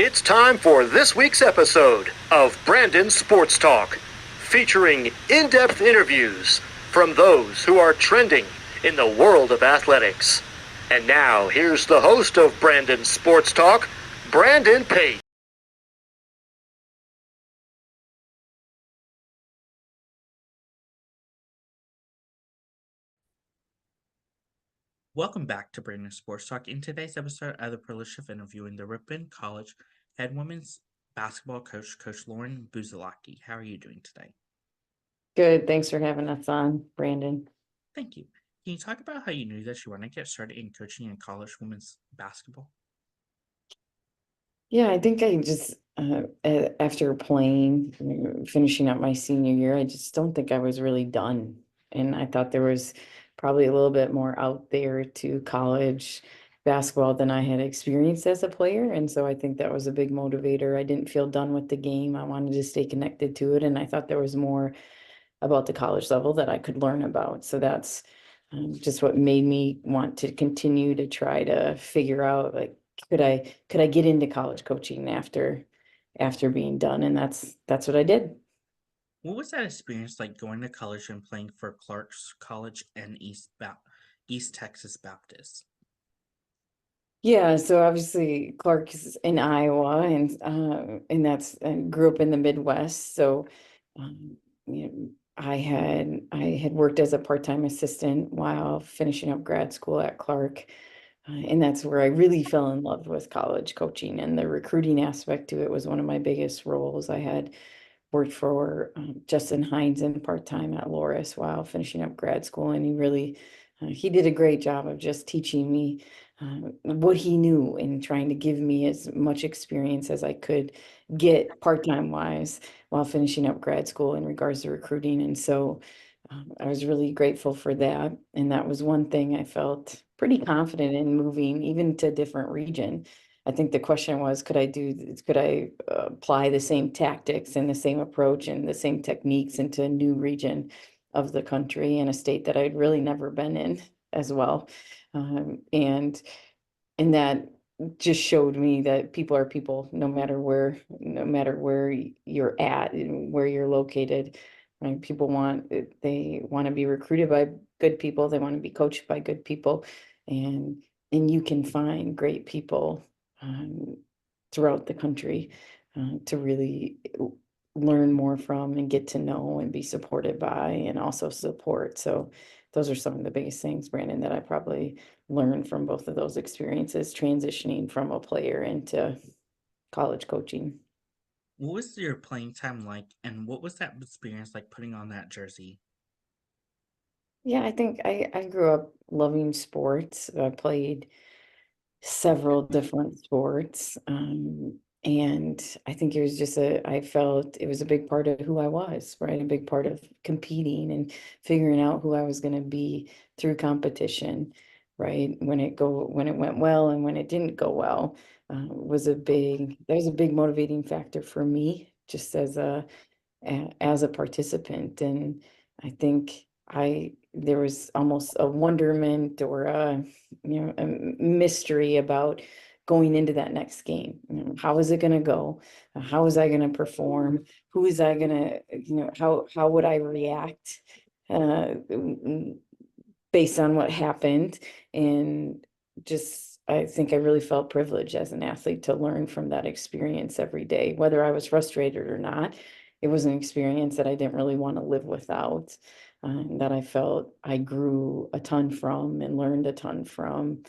It's time for this week's episode of Brandon Sports Talk, featuring in-depth interviews from those who are trending in the world of athletics. And now, here's the host of Brandon Sports Talk, Brandon Pate. Welcome back to Brandon Sports Talk. In today's episode, I have the privilege of interviewing the Ripon College head women's basketball coach, Coach Lauren Busalacchi. How are you doing today? Good. Thanks for having us on, Brandon. Thank you. Can you talk about how you knew that you wanted to get started in coaching in college women's basketball? Yeah, I think I just, after playing, finishing up my senior year, I just don't think I was really done. And I thought there was probably a little bit more out there to college basketball than I had experienced as a player. And so I think that was a big motivator. I didn't feel done with the game. I wanted to stay connected to it. And I thought there was more about the college level that I could learn about. So that's just what made me want to continue to try to figure out, like, could I get into college coaching after being done? And that's what I did. What was that experience like going to college and playing for Clark's College and East Texas Baptist? Yeah, so obviously Clark is in Iowa, and that's grew up in the Midwest. So, um, you know, I had worked as a part-time assistant while finishing up grad school at Clark, and that's where I really fell in love with college coaching, and the recruiting aspect to it was one of my biggest roles. I had worked for Justin Hines in part-time at Loris while finishing up grad school, and he did a great job of just teaching me what he knew and trying to give me as much experience as I could get part-time wise while finishing up grad school in regards to recruiting. And so I was really grateful for that. And that was one thing I felt pretty confident in moving even to a different region. I think the question was, could I apply the same tactics and the same approach and the same techniques into a new region of the country in a state that I'd really never been in as well. Um, and and that just showed me that people are people, no matter where you're at and where you're located. Right? They want to be recruited by good people. They want to be coached by good people, and you can find great people um, throughout the country to really learn more from and get to know and be supported by and also support. So those are some of the biggest things, Brandon, that I probably learned from both of those experiences, transitioning from a player into college coaching. What was your playing time like, and what was that experience like putting on that jersey? Yeah, I think I grew up loving sports. I played several different sports. And I think it was I felt it was a big part of who I was, right? A big part of competing and figuring out who I was going to be through competition, right? When it went well and when it didn't go well, that was a big motivating factor for me, just as a participant. And I think there was almost a wonderment or a mystery about going into that next game. How is it going to go? How was I going to perform? Who is I going to, how would I react uh, based on what happened? And just, I think I really felt privileged as an athlete to learn from that experience every day, whether I was frustrated or not. It was an experience that I didn't really want to live without, that I felt I grew a ton from and learned a ton from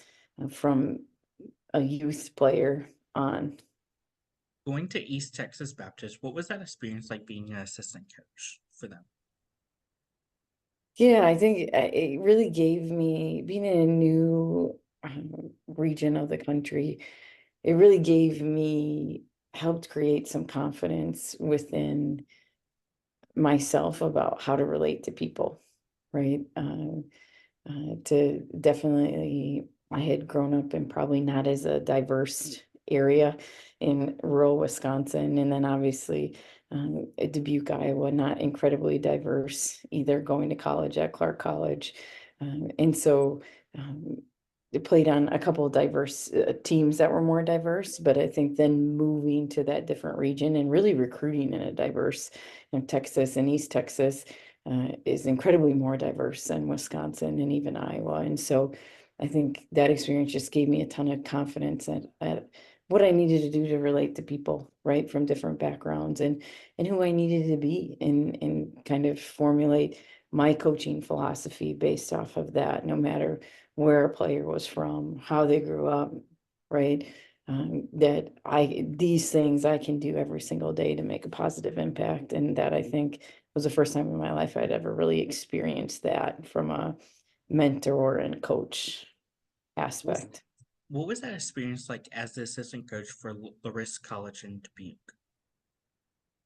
a youth player on. Going to East Texas Baptist, what was that experience like being an assistant coach for them? Yeah, I think it really gave me, being in a new region of the country, it really helped create some confidence within myself about how to relate to people, right? To definitely, I had grown up in probably not as a diverse area in rural Wisconsin, and then obviously at Dubuque, Iowa, not incredibly diverse either, going to college at Clark College. And so um, played on a couple of diverse teams that were more diverse, but I think then moving to that different region and really recruiting in a diverse, Texas and East Texas is incredibly more diverse than Wisconsin and even Iowa. And so I think that experience just gave me a ton of confidence at what I needed to do to relate to people, right, from different backgrounds and who I needed to be and kind of formulate my coaching philosophy based off of that, no matter where a player was from, how they grew up, right? That these things I can do every single day to make a positive impact. And that I think was the first time in my life I'd ever really experienced that from a mentor and coach Was- aspect. What was that experience like as the assistant coach for Loris College in Dubuque?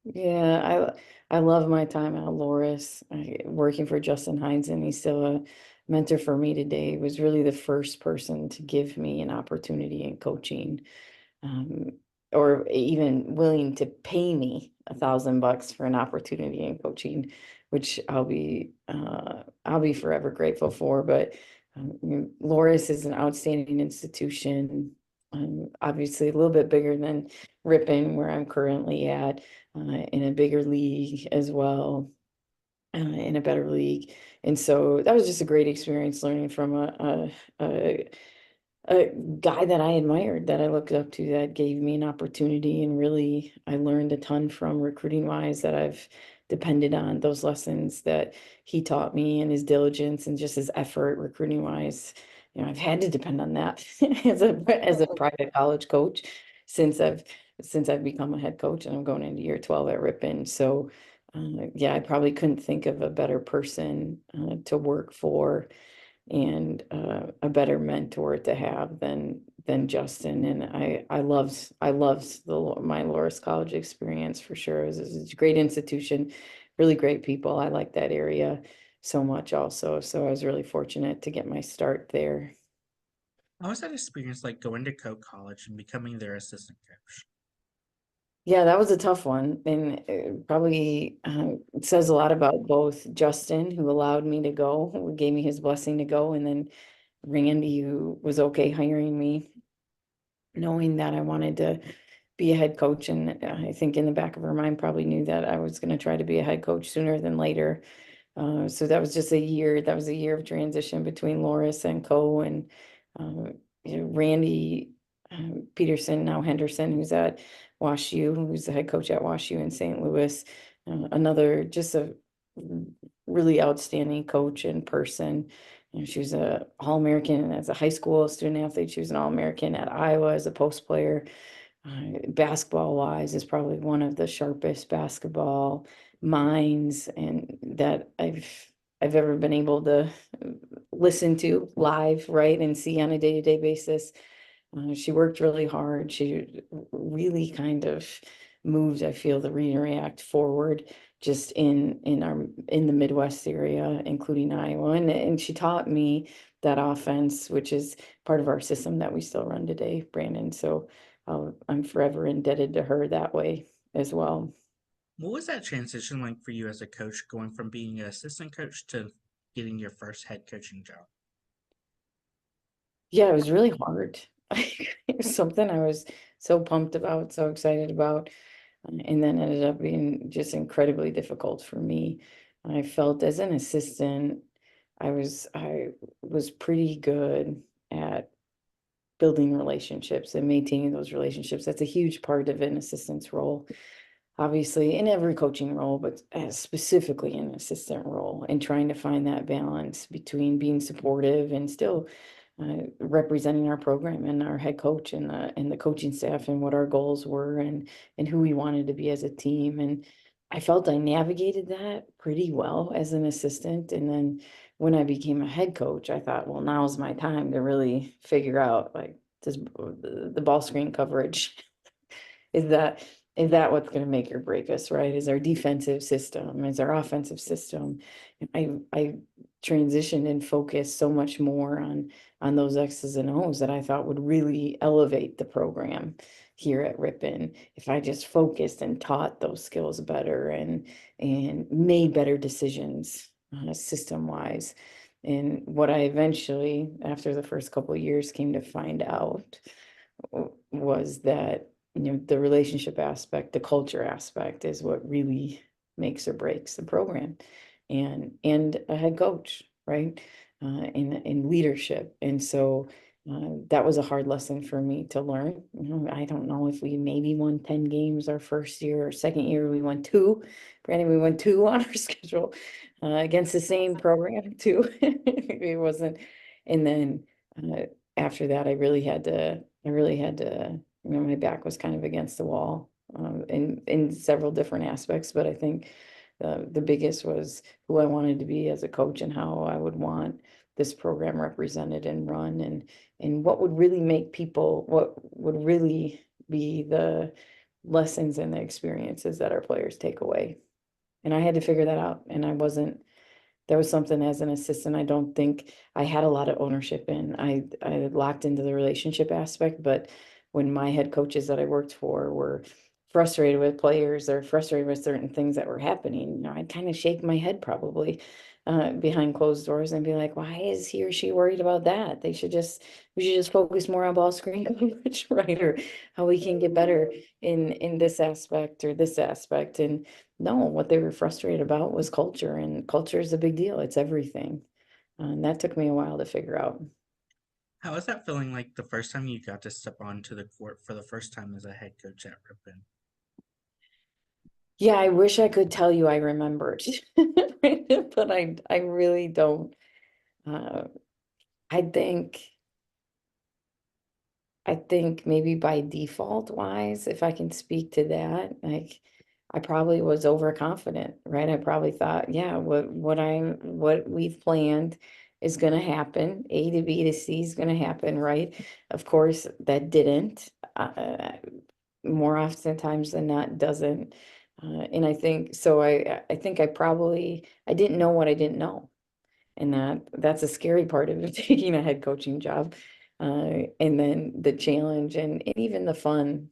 Yeah, I love my time at Loris. Working for Justin Hines, and he's still a mentor for me today. He was really the first person to give me an opportunity in coaching, um, or even willing to pay me $1,000 for an opportunity in coaching, which I'll be forever grateful for. But Loris is an outstanding institution. Obviously, a little bit bigger than Ripon, where I'm currently at, in a bigger league as well, in a better league. And so that was just a great experience learning from a guy that I admired, that I looked up to, that gave me an opportunity. And really, I learned a ton from recruiting wise that I've depended on those lessons that he taught me and his diligence and just his effort recruiting wise. I've had to depend on that as a private college coach since I've become a head coach, and I'm going into year 12 at Ripon. So yeah, I probably couldn't think of a better person to work for and a better mentor to have than Justin. And I loved my Loris College experience for sure. It's a great institution, really great people. I like that area so much also. So I was really fortunate to get my start there. How was that experience like going to Coe College and becoming their assistant coach? Yeah, that was a tough one, and probably it says a lot about both Justin, who allowed me to go, who gave me his blessing to go, and then Randy, who was okay hiring me, knowing that I wanted to be a head coach. And I think in the back of her mind probably knew that I was going to try to be a head coach sooner than later. So that was just that was a year of transition between Loris and Co. And Randy Peterson, now Henderson, who's at WashU, who's the head coach at WashU in St. Louis. Another just a really outstanding coach and person. She was a All-American as a high school student athlete. She was an All-American at Iowa as a post player. Basketball wise, is probably one of the sharpest basketball minds and that I've ever been able to listen to live, right, and see on a day-to-day basis. She worked really hard. She really kind of moved, I feel, the Read and React forward just in the Midwest area, including Iowa. And she taught me that offense, which is part of our system that we still run today, Brandon. So I'm forever indebted to her that way as well. What was that transition like for you as a coach, going from being an assistant coach to getting your first head coaching job? Yeah, it was really hard. It was something I was so pumped about, so excited about, and then ended up being just incredibly difficult for me. I felt as an assistant, I was pretty good at building relationships and maintaining those relationships. That's a huge part of an assistant's role, obviously in every coaching role, but specifically in an assistant role, and trying to find that balance between being supportive and still representing our program and our head coach and the coaching staff and what our goals were and who we wanted to be as a team. And I felt I navigated that pretty well as an assistant. And then when I became a head coach, I thought, well, now's my time to really figure out, like, does the ball screen coverage is that what's going to make or break us, right? Is our defensive system, is our offensive system. I transitioned and focused so much more on those X's and O's that I thought would really elevate the program here at Ripon if I just focused and taught those skills better and made better decisions system wise. And what I eventually, after the first couple of years, came to find out was that, the relationship aspect, the culture aspect is what really makes or breaks the program, and a head coach, right? In leadership. And so that was a hard lesson for me to learn. I don't know if we maybe won 10 games our first year, or second year we won two. Brandon, we won two on our schedule against the same program too. It wasn't, and then after that, my back was kind of against the wall in several different aspects, but I think the biggest was who I wanted to be as a coach and how I would want this program represented and run, and what would really make people, what would really be the lessons and the experiences that our players take away. And I had to figure that out. And that was something as an assistant, I don't think I had a lot of ownership in. I locked into the relationship aspect, but when my head coaches that I worked for were frustrated with players or frustrated with certain things that were happening, I'd kind of shake my head probably behind closed doors and be like, why is he or she worried about that? We should just focus more on ball screen coverage, right? Or how we can get better in this aspect or this aspect. And no, what they were frustrated about was culture, and culture is a big deal. It's everything. And that took me a while to figure out. How was that feeling like the first time you got to step onto the court for the first time as a head coach at Ripon? Yeah, I wish I could tell you I remembered, but I really don't. Uh, I think I think maybe by default wise, if I can speak to that, like I probably was overconfident, right? I probably thought, yeah, what we've planned is gonna happen. A to B to C is gonna happen, right? Of course, that didn't. More oftentimes than not, doesn't. And I think so. I think I didn't know what I didn't know, and that's a scary part of taking a head coaching job. And then the challenge and even the fun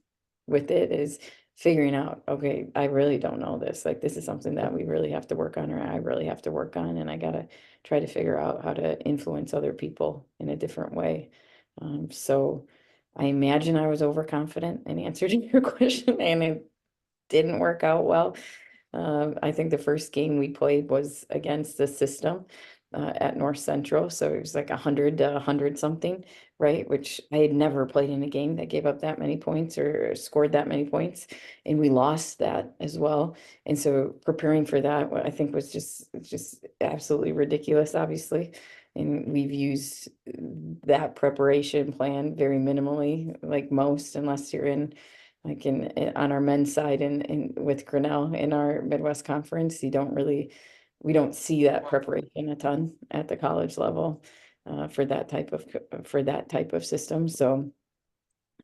with it is figuring out, okay, I really don't know this. Like this is something that we really have to work on, or I really have to work on, and I gotta try to figure out how to influence other people in a different way. So I imagine I was overconfident in answer to your question, and it didn't work out well. I think the first game we played was against the system at North Central. So it was like 100 to 100 something, right? Which I had never played in a game that gave up that many points or scored that many points. And we lost that as well. And so preparing for that, I think was just absolutely ridiculous, obviously. And we've used that preparation plan very minimally, like most, unless you're in like on our men's side and with Grinnell in our Midwest Conference, we don't see that preparation a ton at the college level for that type of system. So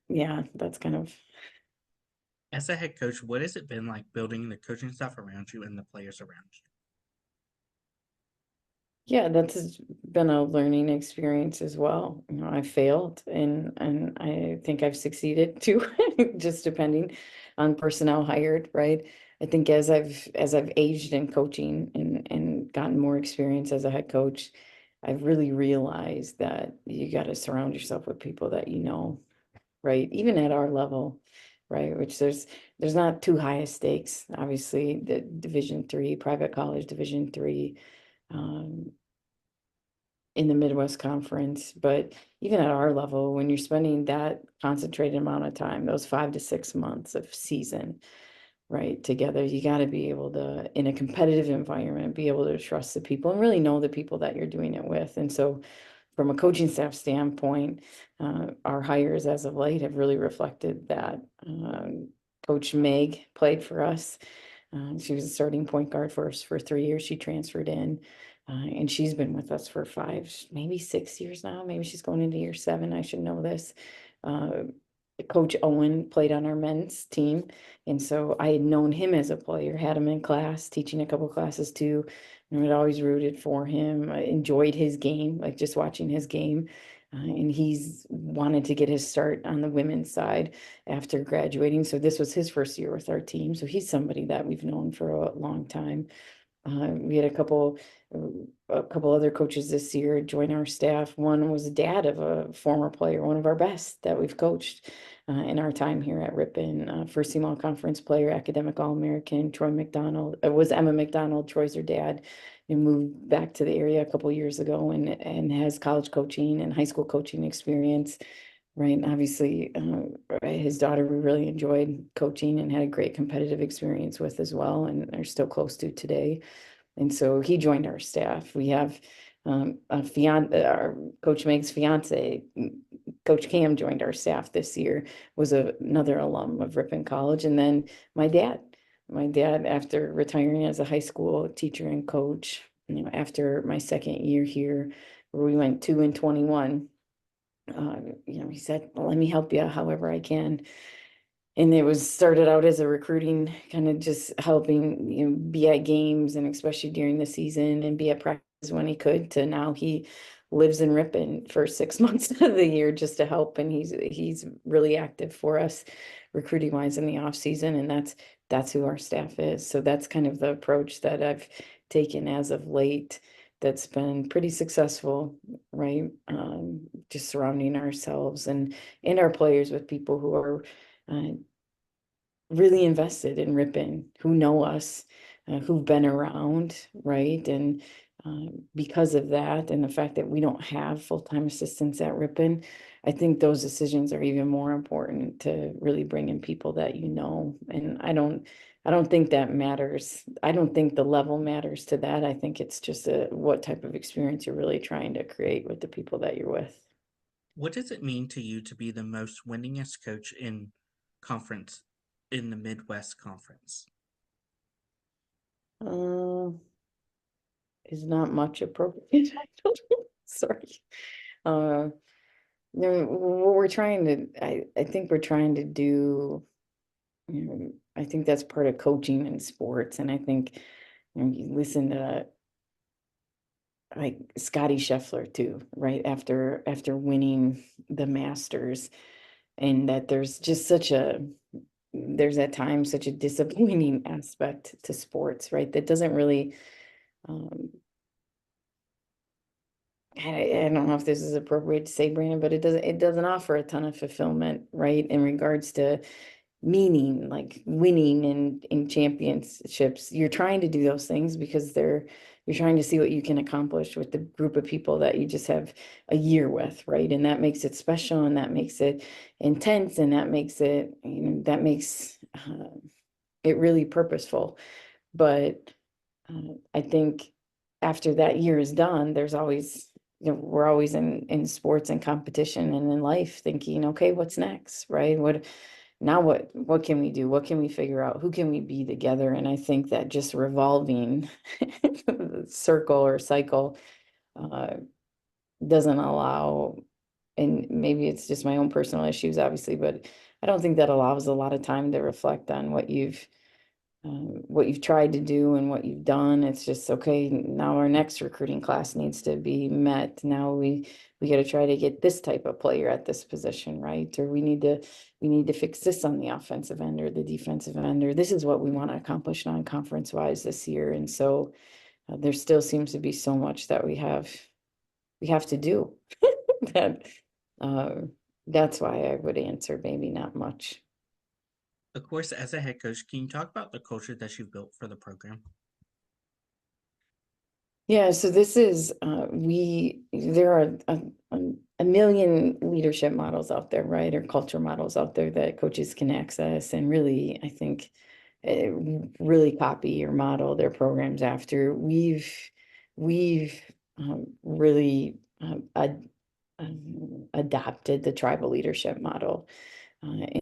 yeah, that's kind of. As a head coach, what has it been like building the coaching staff around you and the players around you? Yeah, that's been a learning experience as well. I failed and I think I've succeeded too, just depending on personnel hired, right? I think as I've aged in coaching and gotten more experience as a head coach, I've really realized that you got to surround yourself with people that you know, right? Even at our level, right? Which there's not too high of stakes. Obviously, the Division III private college, Division III. Um, in the Midwest Conference, but even at our level, when you're spending that concentrated amount of time, those 5 to 6 months of season, right, together, you got to be able to, in a competitive environment, be able to trust the people and really know the people that you're doing it with. And so, from a coaching staff standpoint, our hires as of late have really reflected that. Coach Meg played for us. She was a starting point guard for us for 3 years. She transferred in, and she's been with us for 5, maybe 6 years now. Maybe she's going into year 7. I should know this. Uh, Coach Owen played on our men's team, and so I had known him as a player, had him in class, teaching a couple classes too, and had always rooted for him. I enjoyed his game, like just watching his game. And he's wanted to get his start on the women's side after graduating. So this was his first year with our team. So he's somebody that we've known for a long time. We had a couple other coaches this year join our staff. One was a dad of a former player, one of our best that we've coached in our time here at Ripon. First team all conference player, academic All-American, Troy McDonald. It was Emma McDonald, Troy's her dad, and moved back to the area a couple years ago and has college coaching and high school coaching experience. Right. And obviously, his daughter, we really enjoyed coaching and had a great competitive experience with as well, and are still close to today. And so he joined our staff. We have our Coach Meg's fiance, Coach Cam, joined our staff this year, was another alum of Ripon College. And then my dad, after retiring as a high school teacher and coach, after my second year here, where we went 2-21. He said, well, let me help you however I can. And it was started out as a recruiting, kind of just helping, be at games and especially during the season and be at practice when he could, to now he lives in Ripon for 6 months of the year just to help. And he's really active for us recruiting wise in the off season. And that's who our staff is. So that's kind of the approach that I've taken as of late. That's been pretty successful, right? Just surrounding ourselves and our players with people who are really invested in Ripon, who know us, who've been around, right? And because of that and the fact that we don't have full-time assistants at Ripon, I think those decisions are even more important, to really bring in people that and I don't think that matters. I don't think the level matters to that. I think it's just what type of experience you're really trying to create with the people that you're with. What does it mean to you to be the most winningest coach in the Midwest Conference? Is not much appropriate. Sorry. What we're trying to, I think we're trying to do, I think that's part of coaching in sports. And I think, you listen to like Scotty Scheffler too, right? After winning the Masters, and that there's just there's at times such a disappointing aspect to sports, right? That doesn't really, I don't know if this is appropriate to say, Brandon, but it doesn't offer a ton of fulfillment, right? In regards to meaning, like winning in championships. You're trying to do those things because you're trying to see what you can accomplish with the group of people that you just have a year with, right? And that makes it special, and that makes it intense, and that makes it, it really purposeful. But I think after that year is done, there's always, we're always in sports and competition and in life thinking, okay, what's next, right? What can we do? What can we figure out? Who can we be together? And I think that just revolving circle or cycle doesn't allow, and maybe it's just my own personal issues, obviously, but I don't think that allows a lot of time to reflect on what you've tried to do and what you've done. It's just, okay, now our next recruiting class needs to be met. Now we got to try to get this type of player at this position, right? Or we need to fix this on the offensive end or the defensive end, or this is what we want to accomplish non-conference wise this year. And so there still seems to be so much that we have to do that that's why I would answer maybe not much. Of course, as a head coach, can you talk about the culture that you've built for the program? Yeah, so this is, there are a million leadership models out there, right? Or culture models out there that coaches can access and really, I think, really copy or model their programs after. We've really adopted the tribal leadership model.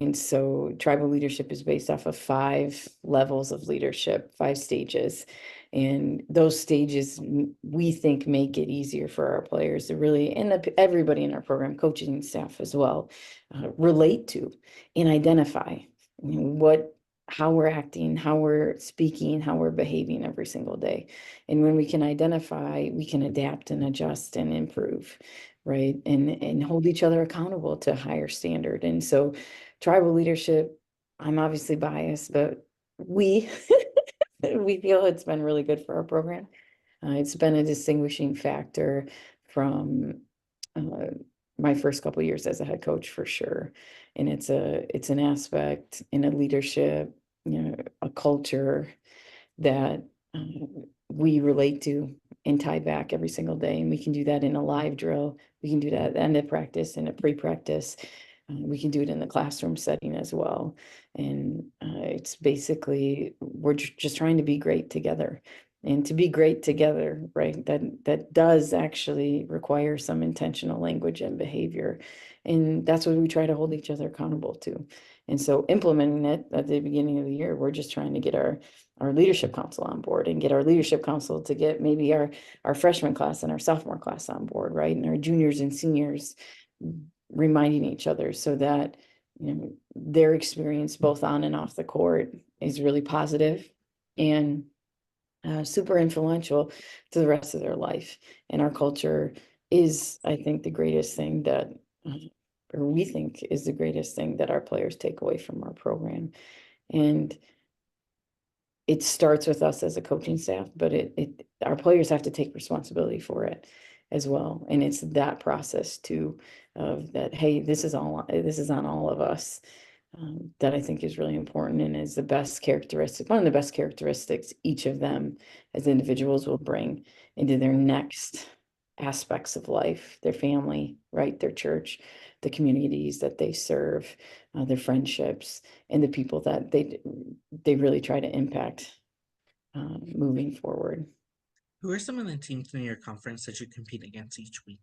And so tribal leadership is based off of 5 levels of leadership, 5 stages. And those stages, we think, make it easier for our players to really, and everybody in our program, coaching staff as well, relate to and identify how we're acting, how we're speaking, how we're behaving every single day. And when we can identify, we can adapt and adjust and improve, right? And hold each other accountable to a higher standard. And so tribal leadership, I'm obviously biased, but we we feel it's been really good for our program. It's been a distinguishing factor from uh, my first couple years as a head coach for sure. And it's an aspect in a leadership, a culture that we relate to and tie back every single day. And we can do that in a live drill. We can do that at the end of practice, in a pre-practice. We can do it in the classroom setting as well. And it's basically, we're just trying to be great together. And to be great together, right? That does actually require some intentional language and behavior. And that's what we try to hold each other accountable to. And so implementing it at the beginning of the year, we're just trying to get our leadership council on board and get our leadership council to get maybe our freshman class and our sophomore class on board, right? And our juniors and seniors reminding each other so that their experience both on and off the court is really positive and super influential to the rest of their life. And our culture is, I think, the greatest thing that, or we think is the greatest thing that our players take away from our program. And it starts with us as a coaching staff, but our players have to take responsibility for it as well. And it's that process too, of that, hey, this is on all of us. That I think is really important and is the best characteristic, one of the best characteristics each of them as individuals will bring into their next aspects of life, their family, right, their church, the communities that they serve, their friendships, and the people that they really try to impact moving forward. Who are some of the teams in your conference that you compete against each week?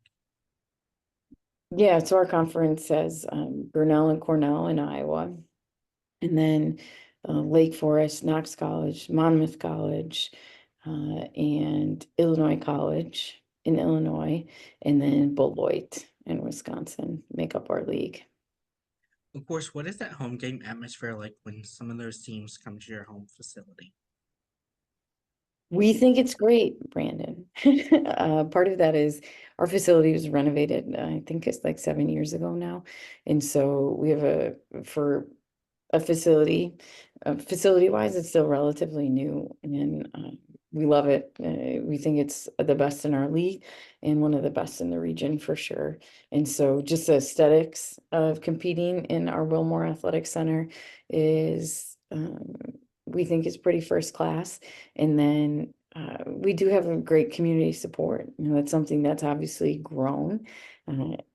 Yeah, so our conference has Grinnell and Cornell in Iowa, and then Lake Forest, Knox College, Monmouth College, and Illinois College in Illinois, and then Beloit in Wisconsin make up our league. Of course, what is that home game atmosphere like when some of those teams come to your home facility? We think it's great, Brandon. Part of that is our facility was renovated, I think it's like 7 years ago now. And so we have for a facility, facility-wise, it's still relatively new and we love it. We think it's the best in our league and one of the best in the region for sure. And so just the aesthetics of competing in our Wilmore Athletic Center is, we think is pretty first class. And then we do have a great community support. That's something that's obviously grown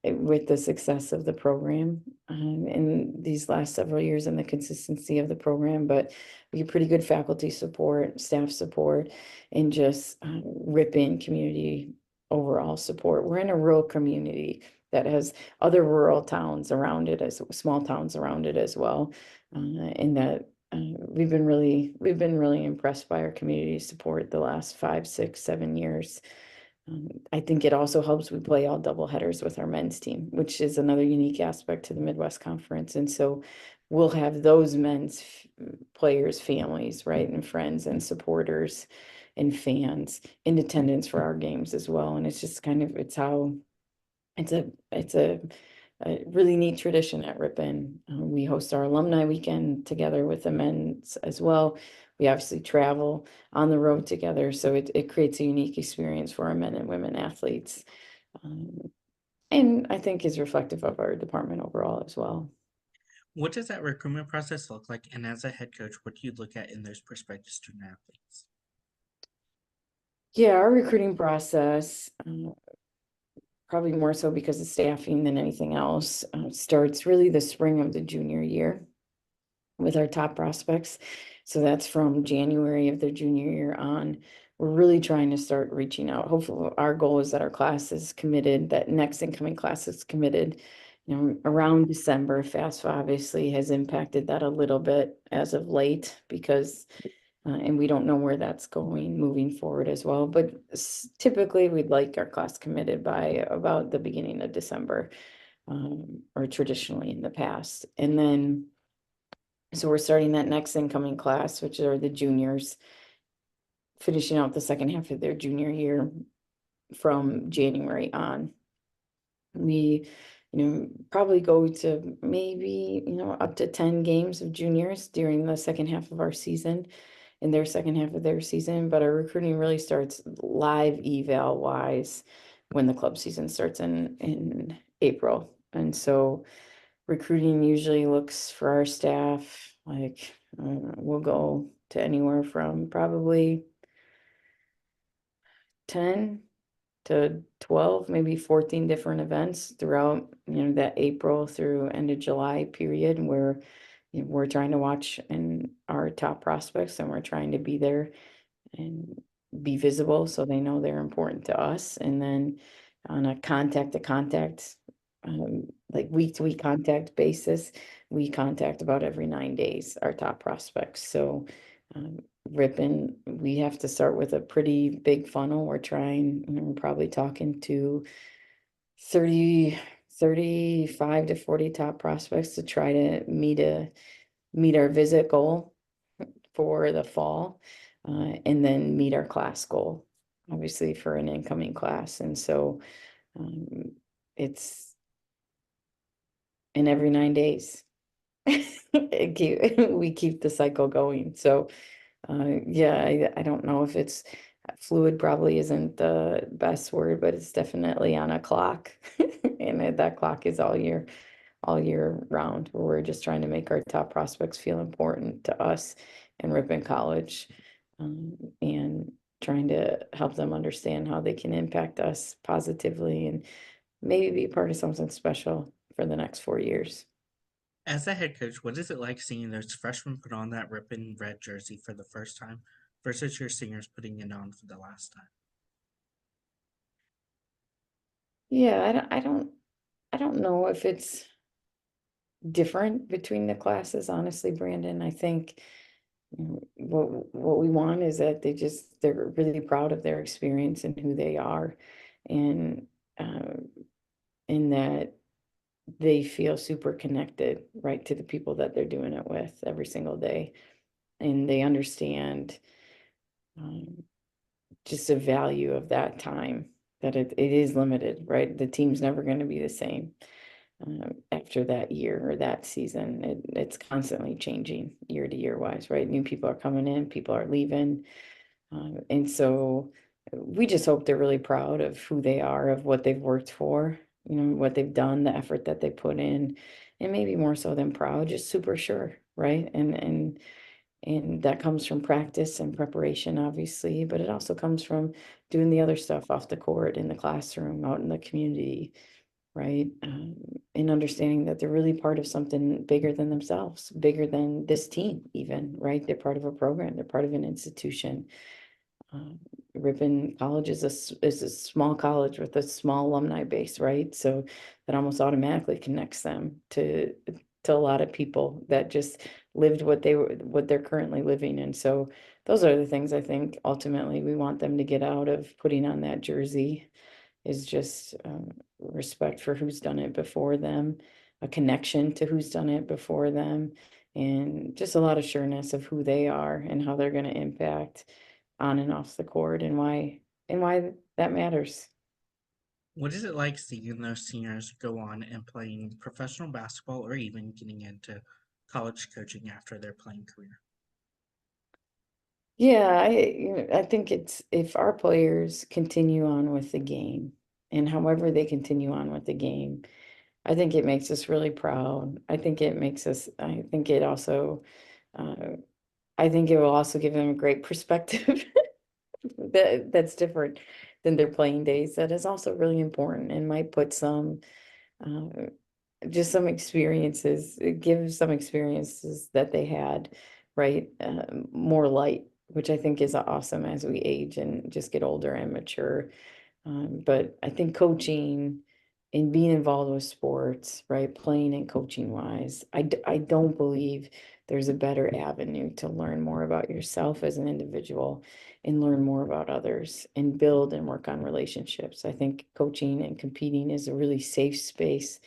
with the success of the program in these last several years and the consistency of the program. But we get pretty good faculty support, staff support, and just Ripon community overall support. We're in a rural community that has other rural towns around it, as small towns around it as well, and that we've been really impressed by our community support the last 5, 6, 7 years. I think it also helps we play all double headers with our men's team, which is another unique aspect to the Midwest Conference. And so we'll have those men's players, families, right, and friends and supporters and fans in attendance for our games as well. And it's just kind of, it's a really neat tradition at Ripon. We host our alumni weekend together with the men's as well. We obviously travel on the road together, so it creates a unique experience for our men and women athletes. And I think is reflective of our department overall as well. What does that recruitment process look like? And as a head coach, what do you look at in those prospective student athletes? Yeah, our recruiting process, probably more so because of staffing than anything else, starts really the spring of the junior year with our top prospects. So that's from January of their junior year on. We're really trying to start reaching out. Hopefully, our goal is that our class is committed, that next incoming class is committed, around December. FAFSA obviously has impacted that a little bit as of late because, and we don't know where that's going moving forward as well. But typically, we'd like our class committed by about the beginning of December, or traditionally in the past. And then so we're starting that next incoming class, which are the juniors, finishing out the second half of their junior year from January on. We, probably go to maybe, up to 10 games of juniors during the second half of our season. in their second half of their season, but our recruiting really starts live eval wise when the club season starts in April. And so recruiting usually looks for our staff like we'll go to anywhere from probably 10 to 12, maybe 14 different events throughout, that April through end of July period where we're trying to watch and our top prospects and we're trying to be there and be visible so they know they're important to us. And then on a contact to contact, like week to week contact basis, we contact about every 9 days our top prospects. So Ripon, we have to start with a pretty big funnel. We're trying, we're probably talking to 35 to 40 top prospects to try to meet our visit goal for the fall, and then meet our class goal, obviously for an incoming class. And so it's in every 9 days. We keep the cycle going. So yeah, I don't know if it's fluid, probably isn't the best word, but it's definitely on a clock. And that clock is all year round, where we're just trying to make our top prospects feel important to us and Ripon College, and trying to help them understand how they can impact us positively and maybe be part of something special for the next 4 years. As a head coach, what is it like seeing those freshmen put on that Ripon red jersey for the first time versus your seniors putting it on for the last time? Yeah, I don't know if it's different between the classes, honestly, Brandon. I think what we want is that they're really proud of their experience and who they are, and in that they feel super connected, right, to the people that they're doing it with every single day, and they understand just the value of that time, that it is limited, right? The team's never going to be the same after that year or that season. It's constantly changing year to year wise, right? New people are coming in, people are leaving. And so we just hope they're really proud of who they are, of what they've worked for, what they've done, the effort that they put in, and maybe more so than proud, just super sure, right? And that comes from practice and preparation, obviously, but it also comes from doing the other stuff off the court, in the classroom, out in the community, right? And understanding that they're really part of something bigger than themselves, bigger than this team, even, right? They're part of a program, they're part of an institution. Ripon College is a small college with a small alumni base, right? So that almost automatically connects them to a lot of people that just lived what they're currently living. And so those are the things I think ultimately we want them to get out of putting on that jersey, is just respect for who's done it before them, a connection to who's done it before them, and just a lot of sureness of who they are and how they're going to impact on and off the court, and why that matters. What is it like seeing those seniors go on and playing professional basketball or even getting into college coaching after their playing career? Yeah, I think it's, if our players continue on with the game, and however they continue on with the game, I think it makes us really proud. I think it also, uh, I think it will also give them a great perspective that's different than their playing days. That is also really important and might put some, uh, just some experiences, give some experiences that they had, right? More light, which I think is awesome as we age and just get older and mature. But I think coaching and being involved with sports, right, playing and coaching wise, I don't believe there's a better avenue to learn more about yourself as an individual and learn more about others and build and work on relationships. I think coaching and competing is a really safe space,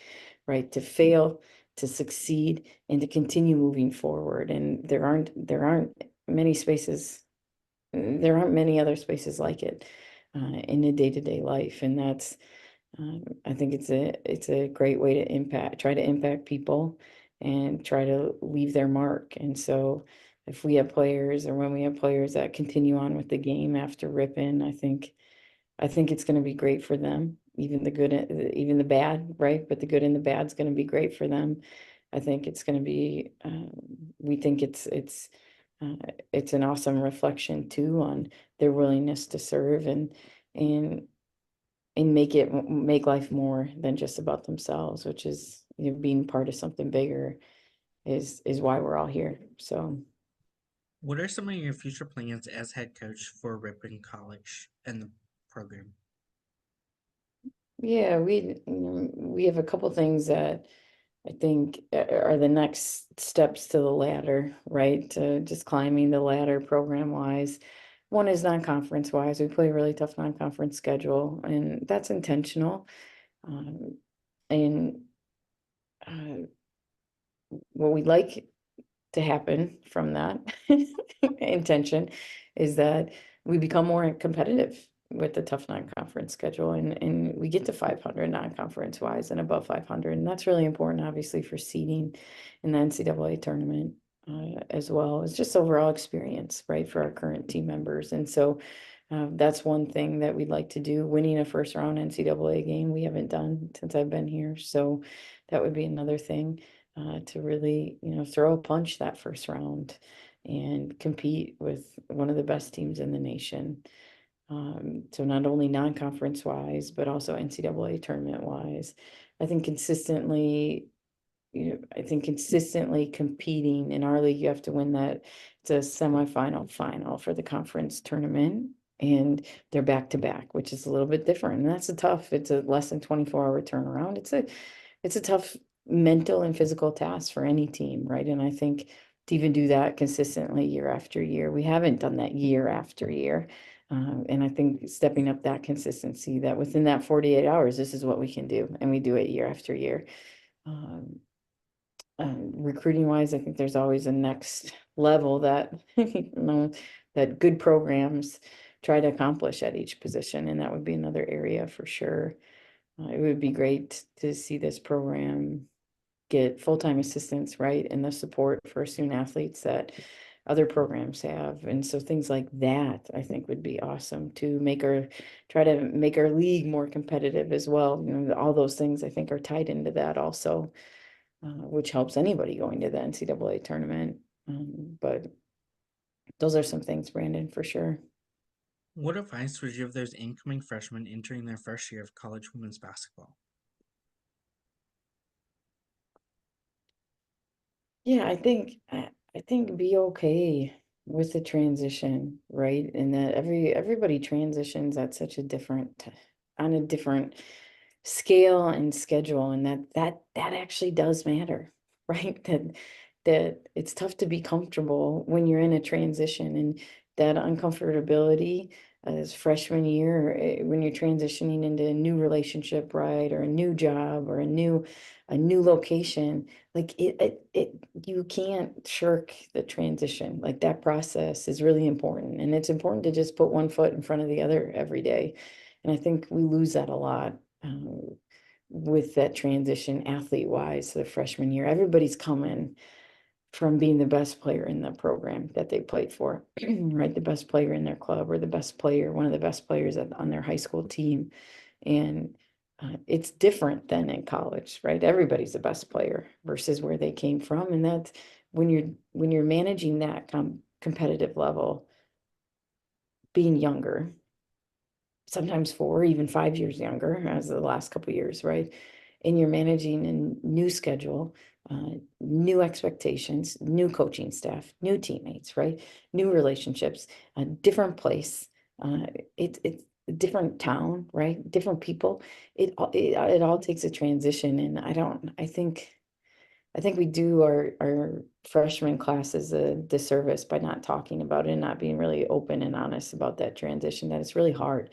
right, to fail, to succeed, and to continue moving forward. And there aren't many other spaces like it in a day-to-day life. And that's, I think it's a great way to try to impact people and try to leave their mark. And so if we have players or when we have players that continue on with the game after Ripon, I think it's going to be great for them, even the good, even the bad, right? But the good and the bad is going to be great for them. I think it's going to be, we think uh, it's an awesome reflection too on their willingness to serve and make life more than just about themselves, which is, you know, being part of something bigger is why we're all here. So What are some of your future plans as head coach for Ripon College and the program? yeah, we have a couple things that I think are the next steps to the ladder, right? Just climbing the ladder program wise. One is non-conference wise. We play a really tough non-conference schedule, and that's intentional. Um, and uh, what we'd like to happen from that intention is that we become more competitive with the tough non-conference schedule and we get to 500 non-conference wise and above 500, and that's really important obviously for seeding in the NCAA tournament, as well as just overall experience, right, for our current team members. And so that's one thing that we'd like to do. Winning a first round NCAA game we haven't done since I've been here, so that would be another thing, to really, you know, throw a punch that first round and compete with one of the best teams in the nation. So not only non-conference wise, but also NCAA tournament wise. I think consistently, I think consistently competing in our league, you have to win that. It's a semifinal final for the conference tournament, and they're back to back, which is a little bit different. And that's it's a less than 24-hour turnaround. It's a tough mental and physical task for any team, right? And I think to even do that consistently year after year, we haven't done that year after year. And I think stepping up that consistency, that within that 48 hours, this is what we can do. And we do it year after year. Um, Recruiting wise, I think there's always a next level that, you know, that good programs try to accomplish at each position. And that would be another area for sure. It would be great to see this program get full-time assistants, right? And the support for student athletes that other programs have. And so things like that, I think would be awesome to try to make our league more competitive as well. You know, all those things I think are tied into that also, which helps anybody going to the NCAA tournament. But those are some things, Brandon, for sure. What advice would you give those incoming freshmen entering their first year of college women's basketball? Yeah, I think be okay with the transition, right? And that everybody transitions at such a on a different scale and schedule, and that actually does matter, right? That it's tough to be comfortable when you're in a transition, and that uncomfortability as freshman year, when you're transitioning into a new relationship, right, or a new job or a new location, like you can't shirk the transition. Like that process is really important, and it's important to just put one foot in front of the other every day. And I think we lose that a lot, with that transition athlete wise. The freshman year, everybody's coming from being the best player in the program that they played for, right? The best player in their club, or the best player, one of the best players on their high school team. And it's different than in college, right? Everybody's the best player versus where they came from. And that's when you're managing that competitive level, being younger, sometimes 4, even 5 years younger as the last couple of years, right? And you're managing a new schedule, new expectations, new coaching staff, new teammates, right? New relationships, a different place. It's a different town, right? Different people. It all takes a transition, and I think we do our freshman classes a disservice by not talking about it and not being really open and honest about that transition, that it's really hard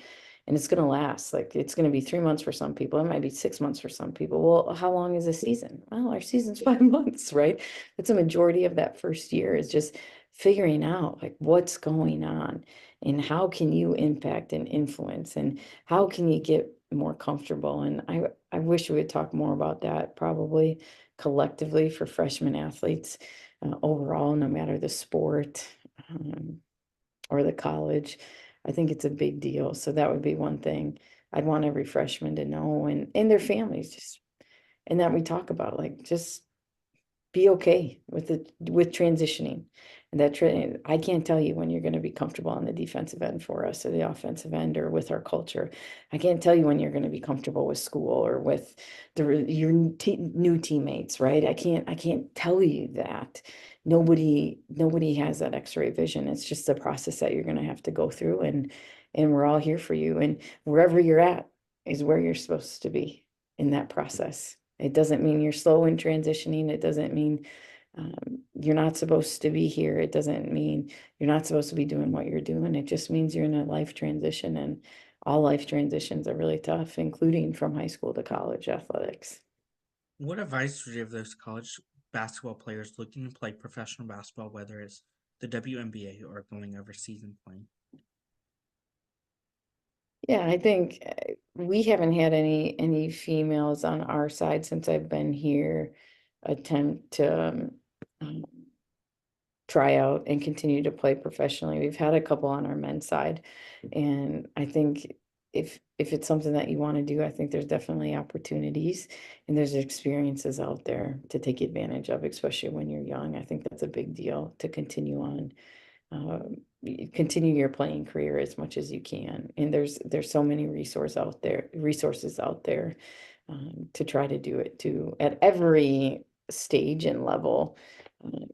and it's going to last. Like it's going to be 3 months for some people. It might be 6 months for some people. Well, how long is a season? Well, our season's 5 months, right? That's a majority of that first year is just figuring out like what's going on and how can you impact and influence and how can you get more comfortable. And I wish we would talk more about that probably collectively for freshman athletes, overall, no matter the sport or the college. I think it's a big deal. So that would be one thing I'd want every freshman to know, and their families, just and that we talk about, like, just be okay with it, with transitioning. And I can't tell you when you're going to be comfortable on the defensive end for us, or the offensive end, or with our culture. I can't tell you when you're going to be comfortable with school or with your new teammates, right? I can't tell you that. Nobody has that X-ray vision. It's just a process that you're going to have to go through, and we're all here for you. And wherever you're at is where you're supposed to be in that process. It doesn't mean you're slow in transitioning. It doesn't mean you're not supposed to be here. It doesn't mean you're not supposed to be doing what you're doing. It just means you're in a life transition, and all life transitions are really tough, including from high school to college athletics. What advice would you give those college basketball players looking to play professional basketball, whether it's the WNBA or going overseas and playing? Yeah, I think we haven't had any females on our side since I've been here attempt to um, try out and continue to play professionally. We've had a couple on our men's side, and I think if it's something that you want to do, I think there's definitely opportunities and there's experiences out there to take advantage of, especially when you're young. I think that's a big deal to continue on. Continue your playing career as much as you can, and there's so many resources out there to try to do it too at every stage and level. uh,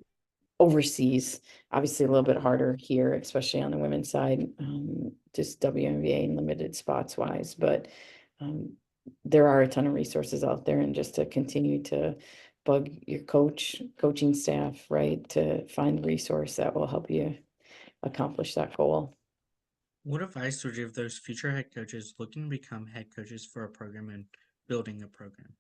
Overseas, obviously a little bit harder here, especially on the women's side, just WNBA and limited spots wise, but um, there are a ton of resources out there, and just to continue to bug your coaching staff, right, to find the resource that will help you accomplish that goal. What advice would you give those future head coaches looking to become head coaches for a program and building a program?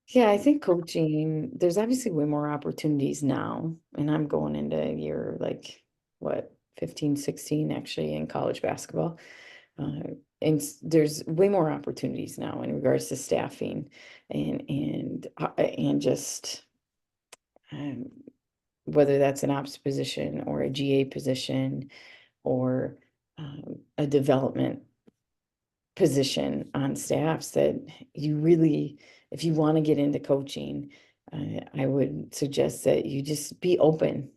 Yeah, I think coaching, there's obviously way more opportunities now, and I'm going into year like what, 15, 16 actually in college basketball. Uh, there's way more opportunities now in regards to staffing and just um, whether that's an ops position or a GA position or a development position on staffs, that you really, if you want to get into coaching, I would suggest that you just be open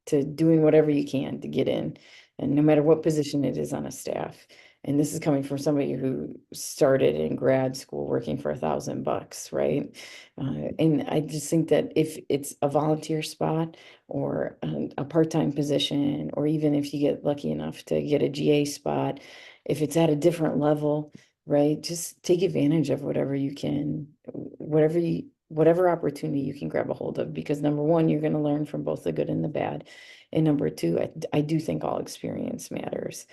to doing whatever you can to get in, and no matter what position it is on a staff. And this is coming from somebody who started in grad school working for $1,000, right? And I just think that if it's a volunteer spot or a part-time position, or even if you get lucky enough to get a GA spot, if it's at a different level, right? Just take advantage of whatever you can, whatever opportunity you can grab a hold of, because number one, you're going to learn from both the good and the bad. And number two, I do think all experience matters.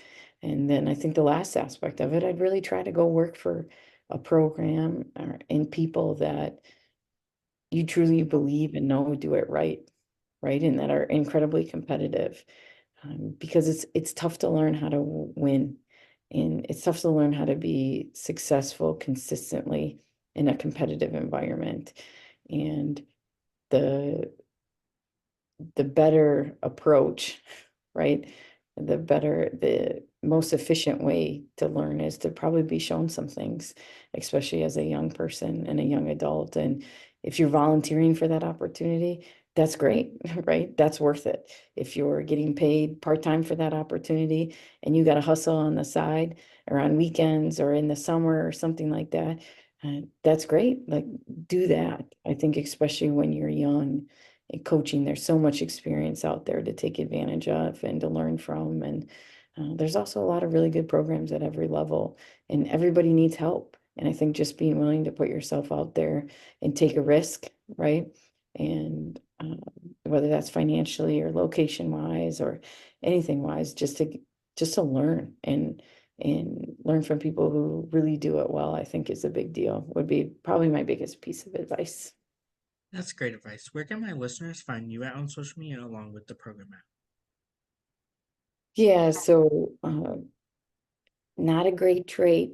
And then I think the last aspect of it, I'd really try to go work for a program and people that you truly believe and know do it right, right? And that are incredibly competitive, because it's tough to learn how to win, and it's tough to learn how to be successful consistently in a competitive environment. And the the better approach, right? The most efficient way to learn is to probably be shown some things, especially as a young person and a young adult. And if you're volunteering for that opportunity, that's great, right? That's worth it. If you're getting paid part-time for that opportunity and you got to hustle on the side or on weekends or in the summer or something like that, that's great. Like, do that. I think especially when you're young, in coaching, there's so much experience out there to take advantage of and to learn from. And there's also a lot of really good programs at every level, and everybody needs help. And I think just being willing to put yourself out there and take a risk, right? And whether that's financially or location wise or anything wise, just to learn and learn from people who really do it well, I think is a big deal. Would be probably my biggest piece of advice. That's great advice. Where can my listeners find you at on social media along with the program app? Yeah, so not a great trait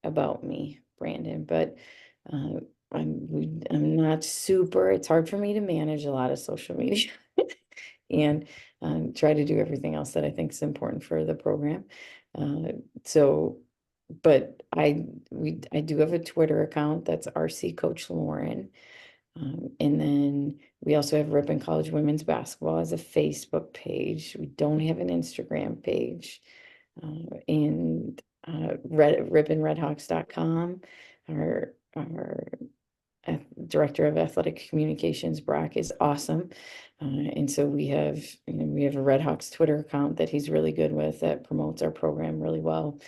about me, Brandon, but I'm not super, it's hard for me to manage a lot of social media and try to do everything else that I think is important for the program. So, but I do have a Twitter account that's RC Coach Lauren. And then we also have Ripon College Women's Basketball as a Facebook page. We don't have an Instagram page. And RiponRedHawks.com. Our Director of Athletic Communications, Brock, is awesome. And so we have a Red Hawks Twitter account that he's really good with that promotes our program really well,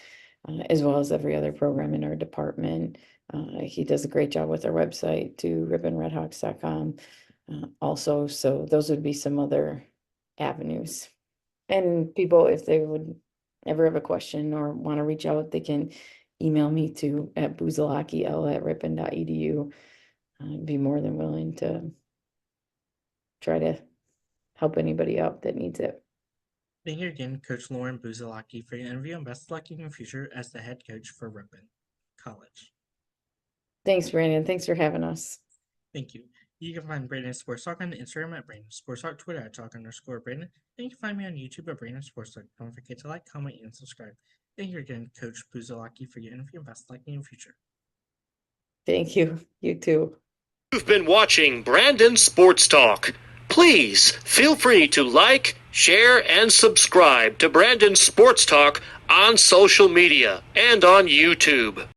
as well as every other program in our department. He does a great job with our website too, RiponRedHawks.com. Also, so those would be some other avenues. And people, if they would ever have a question or want to reach out, they can email me to at busalacchi@ripon.edu. I'd be more than willing to try to help anybody out that needs it. Thank you again, Coach Lauren Busalacchi, for your interview, and best of luck in your future as the head coach for Ripon College. Thanks, Brandon. Thanks for having us. Thank you. You can find Brandon Sports Talk on Instagram at Brandon Sports Talk, Twitter at Talk_Brandon, and you can find me on YouTube at Brandon Sports Talk. Don't forget to like, comment, and subscribe. Thank you again, Coach Busalacchi, for your interview, and best of luck in your future. Thank you. You too. You've been watching Brandon Sports Talk. Please feel free to like, share, and subscribe to Brandon Sports Talk on social media and on YouTube.